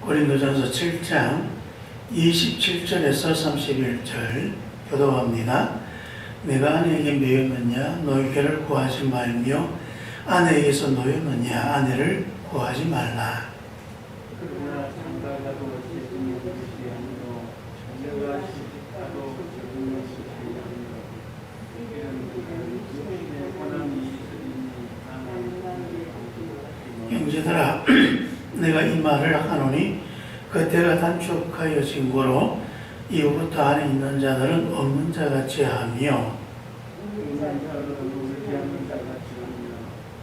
고린도전서 7장 27절에서 31절 교독합니다. 내가 아내에게 매였느냐 노예를 구하지 말며 아내에게서 노였느냐 아내를 구하지 말라. 그러나 장가가도 제중에 것이 아니요 내가 시집가도 적은 것이 아니요 이런 육신의 권함이 있으니 형제들아 내가 이 말을 하노니 그때가 단축하여 진고로 이후부터 안에 있는 자들은 없는 자같이 하며 있는 자들은 울지 않는 자같이 하며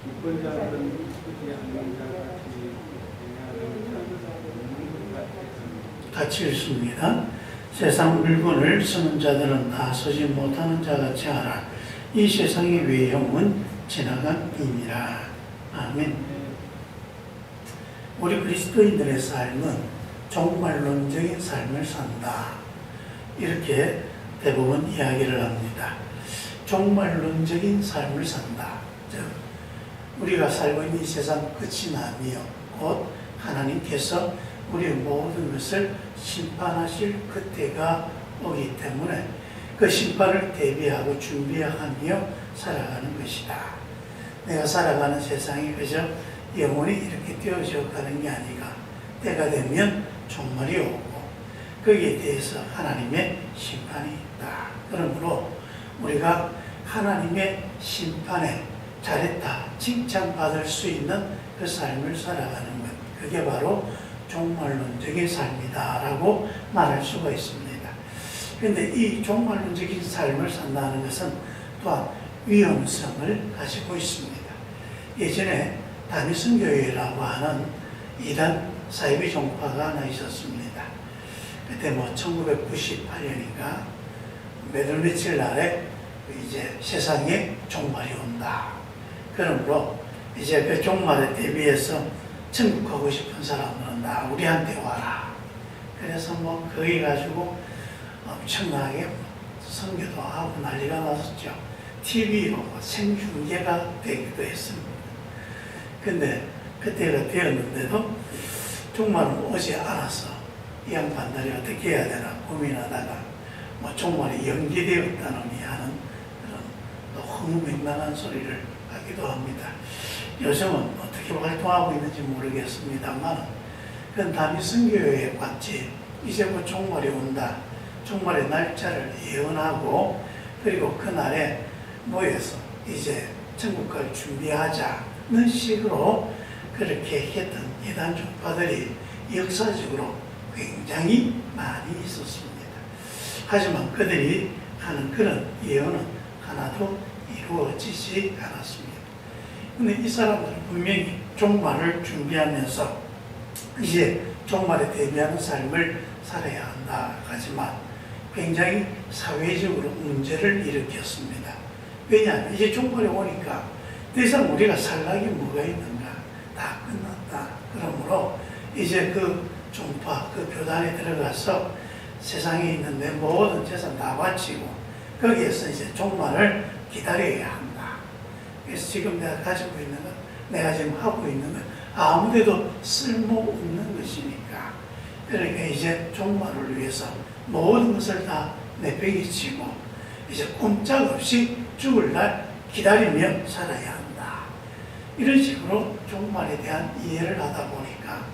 기쁜 자들은 기쁘지 않는 자같이 행하는 자들은 없는 것 같았습니다. 같이 읽습니다. 세상 물건을 쓰는 자들은 다 쓰지 못하는 자같이 하라. 이 세상의 외형은 지나간 임이라. 아멘. 우리 그리스도인들의 삶은 종말론적인 삶을 산다. 이렇게 대부분 이야기를 합니다. 종말론적인 삶을 산다. 즉 우리가 살고 있는 이 세상 끝이 나며 곧 하나님께서 우리의 모든 것을 심판하실 그때가 오기 때문에 그 심판을 대비하고 준비하며 살아가는 것이다. 내가 살아가는 세상이 그저 영원히 이렇게 되어져 가는 게 아니라 때가 되면 종말이 오고 거기에 대해서 하나님의 심판이 있다. 그러므로 우리가 하나님의 심판에 잘했다 칭찬받을 수 있는 그 삶을 살아가는 것, 그게 바로 종말론적인 삶이다 라고 말할 수가 있습니다. 그런데 이 종말론적인 삶을 산다는 것은 또한 위험성을 가지고 있습니다. 예전에 다니슨 교회라고 하는 이단 사이비 종파가 하나 있었습니다. 그때 1998년인가 몇월 며칠 날에 이제 세상에 종말이 온다. 그러므로 이제 그 종말에 대비해서 천국 가고 싶은 사람들은 다 우리한테 와라. 그래서 거기 가지고 엄청나게 선교도 하고 난리가 났었죠. TV로 생중계가 되기도 했습니다. 근데 그때가 되었는데도 종말은 오지 않았어. 이 양반들이 어떻게 해야 되나 고민하다가 종말이 연기되었다느니 하는 그런 허무맹랑한 소리를 하기도 합니다. 요즘은 어떻게 활동하고 있는지 모르겠습니다만 그건 다니슨 교회에 왔지. 이제 종말이 온다. 종말의 날짜를 예언하고 그리고 그날에 모여서 이제 천국 갈 준비하자는 식으로 그렇게 했던 이단 종파들이 역사적으로 굉장히 많이 있었습니다. 하지만 그들이 하는 그런 예언은 하나도 이루어지지 않았습니다. 그런데 이 사람들은 분명히 종말을 준비하면서 이제 종말에 대비하는 삶을 살아야 한다 하지만 굉장히 사회적으로 문제를 일으켰습니다. 왜냐하면 이제 종말이 오니까 더 이상 우리가 살락이 뭐가 있는가 다 끝났다. 그러므로 이제 그 종파, 그 교단에 들어가서 세상에 있는 내 모든 재산 다 바치고 거기에서 이제 종말을 기다려야 한다. 그래서 지금 내가 가지고 있는 것, 내가 지금 하고 있는 것 아무데도 쓸모없는 것이니까 그러니까 이제 종말을 위해서 모든 것을 다 내팽개치고 이제 꼼짝없이 죽을 날 기다리며 살아야 한다. 이런 식으로 종말에 대한 이해를 하다 보니까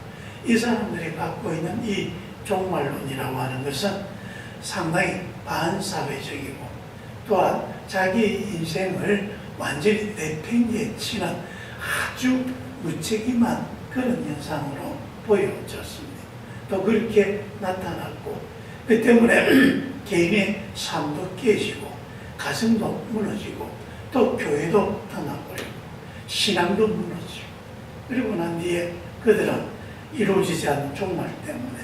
이 사람들이 갖고 있는 이 종말론이라고 하는 것은 상당히 반사회적이고 또한 자기 인생을 완전히 내팽개치는 아주 무책임한 그런 현상으로 보여졌습니다. 또 그렇게 나타났고 그 때문에 개인의 삶도 깨지고 가정도 무너지고 또 교회도 떠나버리고 신앙도 무너지고 그리고 난 뒤에 그들은 이루어지지 않는 종말 때문에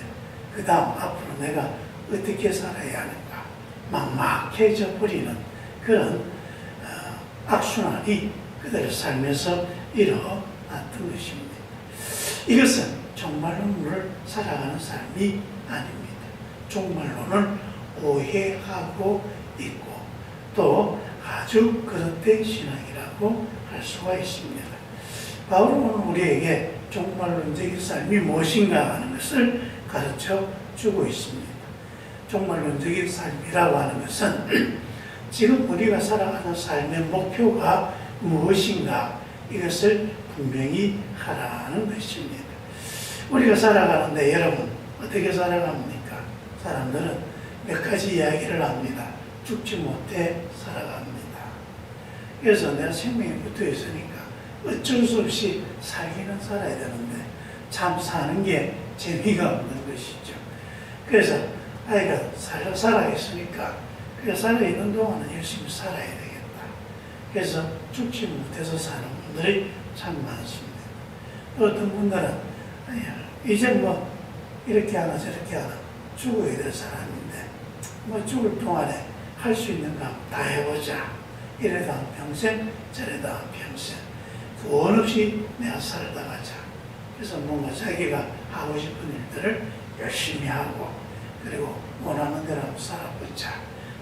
그 다음 앞으로 내가 어떻게 살아야 하는가 막막해져 버리는 그런 악순환이 그들의 삶에서 일어났던 것입니다. 이것은 종말론을 살아가는 삶이 아닙니다. 종말론을 오해하고 있고 또 아주 그릇된 신앙이라고 할 수가 있습니다. 바울은 우리에게 종말론적인 삶이 무엇인가 하는 것을 가르쳐 주고 있습니다. 종말론적인 삶이라고 하는 것은 지금 우리가 살아가는 삶의 목표가 무엇인가 이것을 분명히 하라는 것입니다. 우리가 살아가는데 여러분 어떻게 살아갑니까? 사람들은 몇 가지 이야기를 합니다. 죽지 못해 살아갑니다. 그래서 내가 생명이 붙어 있으니까 어쩔 수 없이 살기는 살아야 되는데 참 사는 게 재미가 없는 것이죠. 그래서 아이가 살아있으니까 그래 살아있는 동안은 열심히 살아야 되겠다. 그래서 죽지 못해서 사는 분들이 참 많습니다. 또 어떤 분들은 이제 뭐 이렇게 하나 저렇게 하나 죽어야 될 사람인데 뭐 죽을 동안에 할 수 있는 거 다 해보자. 이래다 평생 저래다 평생 원 없이 내가 살다 가자. 그래서 뭔가 자기가 하고 싶은 일들을 열심히 하고 그리고 원하는 대로 살아보자.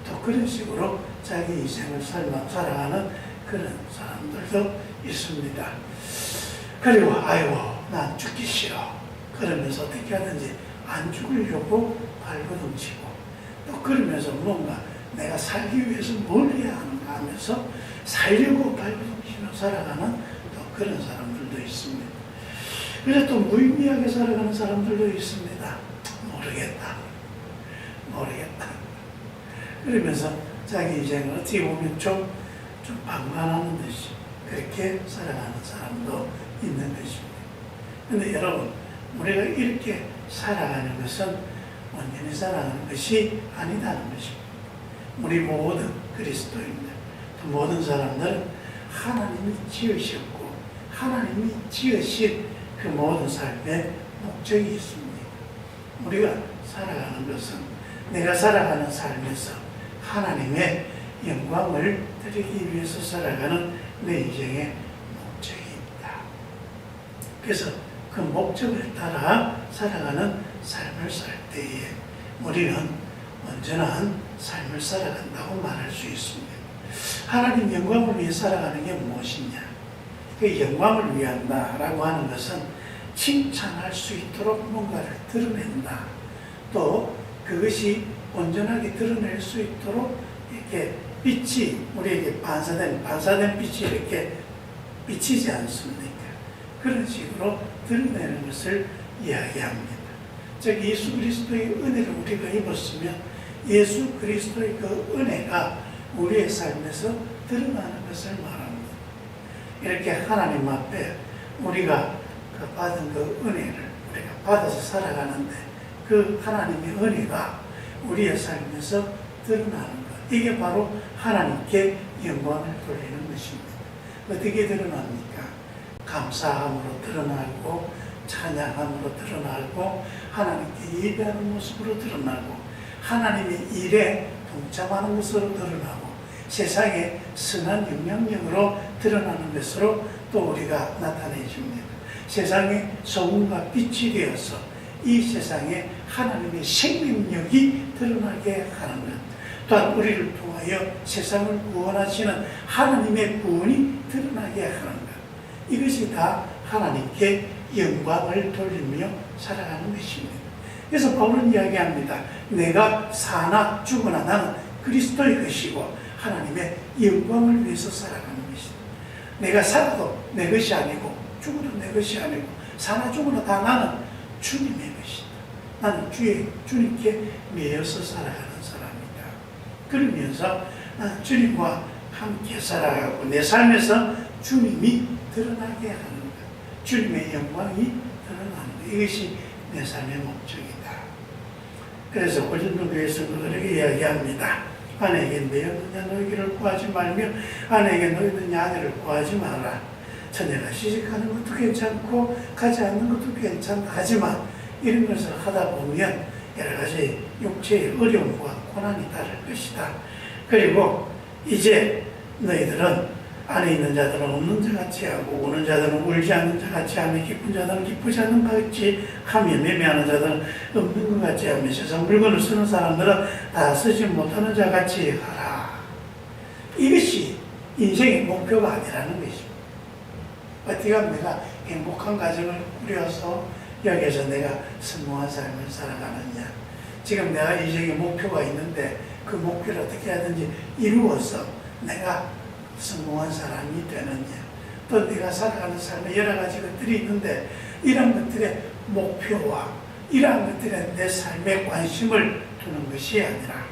또 그런 식으로 자기 인생을 살아가는 그런 사람들도 있습니다. 그리고 아이고 난 죽기 싫어. 그러면서 어떻게 하든지 안 죽으려고 발버둥치고 또 그러면서 뭔가 내가 살기 위해서 뭘 해야 하는가 하면서 살려고 발버둥치며 살아가는 또 그런 사람들도 있습니다. 그래서 또 무의미하게 살아가는 사람들도 있습니다. 모르겠다. 그러면서 자기 인생을 어떻게 보면 좀 방관하는 듯이 그렇게 살아가는 사람도 있는 것입니다. 그런데 여러분 우리가 이렇게 살아가는 것은 완전히 살아가는 것이 아니다는 것입니다. 우리 모든 그리스도인들, 또 모든 사람들은 하나님이 지으셨고 하나님이 지으신 그 모든 삶의 목적이 있습니다. 우리가 살아가는 것은 내가 살아가는 삶에서 하나님의 영광을 드리기 위해서 살아가는 내 인생의 목적이 있다. 그래서 그 목적을 따라 살아가는 삶을 살 때에 우리는 온전한 삶을 살아간다고 말할 수 있습니다. 하나님 영광을 위해 살아가는 게 무엇이냐? 그 영광을 위한다라고 하는 것은 칭찬할 수 있도록 뭔가를 드러낸다. 또 그것이 온전하게 드러낼 수 있도록 이렇게 빛이 우리에게 반사된 빛이 이렇게 비치지 않습니까? 그런 식으로 드러내는 것을 이야기합니다. 즉 예수 그리스도의 은혜를 우리가 입었으면 예수 그리스도의 그 은혜가 우리의 삶에서 드러나는 것을 말합니다. 이렇게 하나님 앞에 우리가 받은 그 은혜를 우리가 받아서 살아가는데 그 하나님의 은혜가 우리의 삶에서 드러나는 것. 이게 바로 하나님께 영광을 돌리는 것입니다. 어떻게 드러납니까? 감사함으로 드러나고 찬양함으로 드러나고 하나님께 예배하는 모습으로 드러나고 하나님의 일에 동참하는 것으로 드러나고 세상에 선한 영향력으로 드러나는 것으로 또 우리가 나타내줍니다. 세상에 소금과 빛이 되어서 이 세상에 하나님의 생명력이 드러나게 하는 것. 또한 우리를 통하여 세상을 구원하시는 하나님의 구원이 드러나게 하는 것. 이것이 다 하나님께 영광을 돌리며 살아가는 것입니다. 그래서 바울은 이야기합니다. 내가 사나 죽으나 나는 그리스도의 것이고 하나님의 영광을 위해서 살아가는 것이다. 내가 살아도 내 것이 아니고 죽어도 내 것이 아니고 사나 죽으나 다 나는 주님의 것이다. 나는 주님께 매여서 살아가는 사람이다. 그러면서 나는 주님과 함께 살아가고 내 삶에서 주님이 드러나게 하는 것. 주님의 영광이 드러나는 것. 이것이 내 삶의 목적이다. 그래서 고린도교에서 그렇게 이야기합니다. 아내에게 내었느냐 너희를 구하지 말며 아내에게 너희느냐 아내를 구하지 마라. 처녀가 시집가는 것도 괜찮고 가지 않는 것도 괜찮다. 하지만 이런 것을 하다 보면 여러 가지 육체의 어려움과 고난이 따를 것이다. 그리고 이제 너희들은 안에 있는 자들은 없는 자 같이 하고 우는 자들은 울지 않는 자 같이 하며 기쁜 자들은 기쁘지 않는 것 같이 하며 매매하는 자들은 없는 것 같이 하며 세상 물건을 쓰는 사람들은 다 쓰지 못하는 자 같이 하라. 이것이 인생의 목표가 아니라는 것입니다. 어떻게 하면 내가 행복한 가정을 누려서 여기에서 내가 성공한 삶을 살아가느냐. 지금 내가 인생의 목표가 있는데 그 목표를 어떻게 하든지 이루어서 내가 성공한 사람이 되느냐. 또 내가 살아가는 삶에 여러 가지 것들이 있는데 이런 것들의 목표와 이러한 것들에 내 삶에 관심을 두는 것이 아니라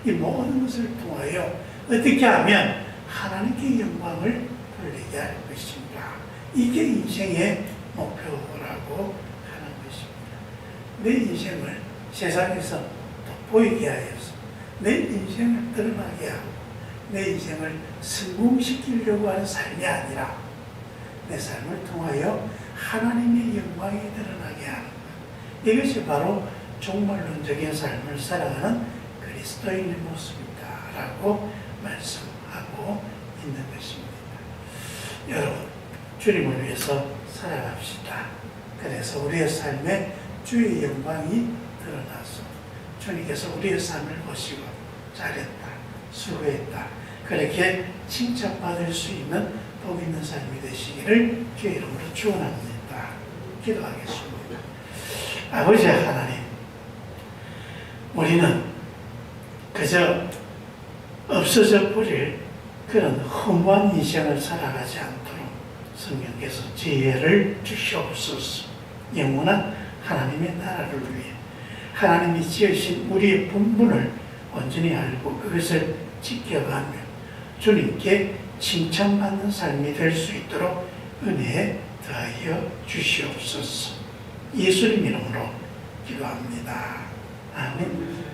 이 모든 것을 통하여 어떻게 하면 하나님께 영광을 돌리게 할 것인가. 이게 인생의 목표라고 하는 것입니다. 내 인생을 세상에서 돋보이게 하여서 내 인생을 드러나게 하고 내 인생을 성공시키려고 하는 삶이 아니라 내 삶을 통하여 하나님의 영광이 드러나게 하는 것. 이것이 바로 종말론적인 삶을 살아가는 그리스도인의 모습이다라고 말씀하고 있는 것입니다. 여러분, 주님을 위해서 살아갑시다. 그래서 우리의 삶에 주의 영광이 드러나서 주님께서 우리의 삶을 보시고 잘했다, 수고했다, 그렇게 칭찬받을 수 있는 복 있는 삶이 되시기를 주의 이름으로 축원합니다. 기도하겠습니다. 아버지 하나님, 우리는 그저 없어져 버릴 그런 허무한 인생을 살아가지 않도록 성령께서 지혜를 주시옵소서. 영원한 하나님의 나라를 위해 하나님이 지으신 우리의 본분을 온전히 알고 그것을 지켜가며 주님께 칭찬받는 삶이 될 수 있도록 은혜에 더하여 주시옵소서. 예수님 이름으로 기도합니다. 아멘.